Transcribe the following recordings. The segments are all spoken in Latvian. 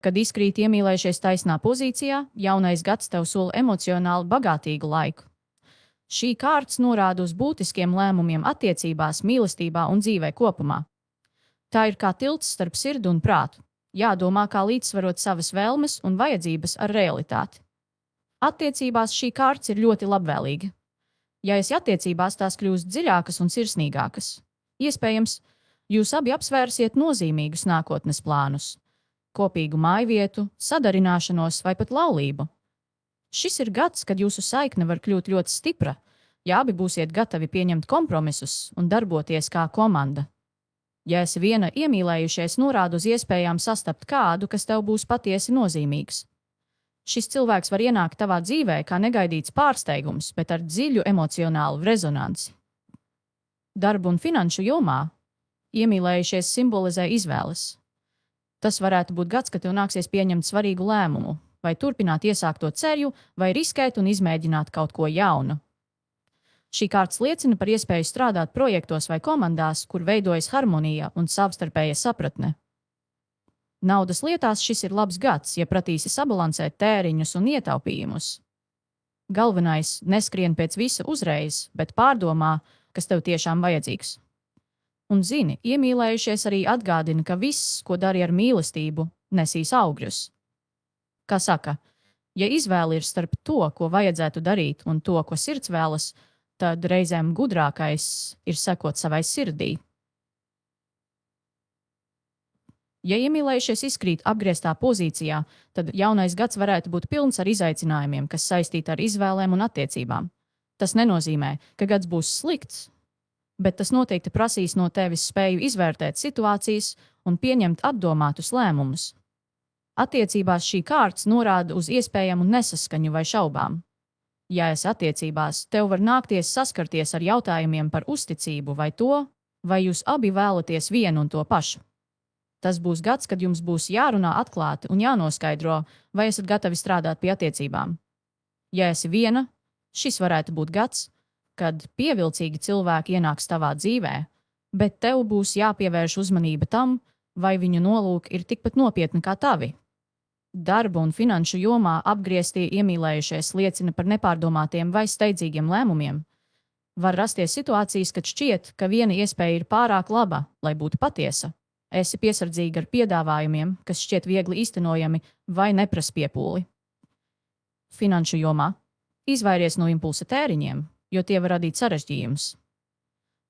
Kad izkrīt iemīlējušies taisnā pozīcijā, jaunais gads tev sola emocionāli bagātīgu laiku. Šī kārts norāda uz būtiskiem lēmumiem attiecībās, mīlestībā un dzīvē kopumā. Tā ir kā tilts starp sirdi un prātu. Jādomā, kā līdzsvarot savas vēlmes un vajadzības ar realitāti. Attiecībās šī kārts ir ļoti labvēlīga. Ja esi attiecībās, tās kļūst dziļākas un sirsnīgākas. Iespējams, jūs abi apsvērsiet nozīmīgus nākotnes plānus, kopīgu mājvietu, sadarināšanos vai pat laulību. Šis ir gads, kad jūsu saikne var kļūt ļoti stipra, ja abi būsiet gatavi pieņemt kompromisus un darboties kā komanda. Ja esi viena iemīlējušies, norāda uz iespējām sastapt kādu, kas tev būs patiesi nozīmīgs. Šis cilvēks var ienākt tavā dzīvē kā negaidīts pārsteigums, bet ar dziļu emocionālu rezonanci. Darba un finanšu jomā iemīlējušies simbolizē izvēles. Tas varētu būt gads, kad tev nāksies pieņemt svarīgu lēmumu, vai turpināt iesākto ceļu, vai riskēt un izmēģināt kaut ko jaunu. Šī kārts liecina par iespēju strādāt projektos vai komandās, kur veidojas harmonija un savstarpēja sapratne. Naudas lietās šis ir labs gads, ja pratīsi sabalansēt tēriņus un ietaupījumus. Galvenais – neskrien pēc visa uzreiz, bet pārdomā, kas tev tiešām vajadzīgs. Un zini, iemīlējušies arī atgādina, ka viss, ko dari ar mīlestību, nesīs augļus. Kā saka, ja izvēle ir starp to, ko vajadzētu darīt, un to, ko sirds vēlas, tad reizēm gudrākais ir sekot savai sirdī. Ja iemīlējušies izkrīt apgrieztā pozīcijā, tad jaunais gads varētu būt pilns ar izaicinājumiem, kas saistīti ar izvēlēm un attiecībām. Tas nenozīmē, ka gads būs slikts, bet tas noteikti prasīs no tevis spēju izvērtēt situācijas un pieņemt apdomātus lēmumus. Attiecībās šī kārts norāda uz iespējamu nesaskaņu vai šaubām. Ja esi attiecībās, tev var nākties saskarties ar jautājumiem par uzticību vai to, vai jūs abi vēlaties vienu un to pašu. Tas būs gads, kad jums būs jārunā atklāti un jānoskaidro, vai esat gatavi strādāt pie attiecībām. Ja esi viena, šis varētu būt gads, kad pievilcīgi cilvēki ienāks tavā dzīvē, bet tev būs jāpievērš uzmanība tam, vai viņu nolūki ir tikpat nopietni kā tavi. Darba un finanšu jomā apgrieztie iemīlējušies liecina par nepārdomātiem vai steidzīgiem lēmumiem. Var rasties situācijas, kad šķiet, ka viena iespēja ir pārāk laba, lai būtu patiesa. Esi piesardzīga ar piedāvājumiem, kas šķiet viegli īstenojami vai neprasa piepūli. Finanšu jomā izvairies no impulsa tēriņiem, jo tie var radīt sarežģījumus.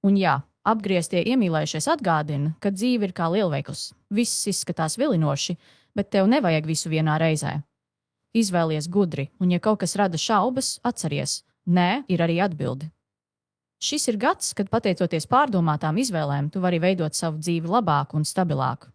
Un jā, apgrieztie iemīlējušies atgādina, ka dzīve ir kā lielveikals. Viss izskatās vilinoši, bet tev nevajag visu vienā reizē. Izvēlies gudri, un ja kaut kas rada šaubas, atceries, nē, ir arī atbildi. Šis ir gads, kad pateicoties pārdomātām izvēlēm, tu vari veidot savu dzīvi labāku un stabilāku.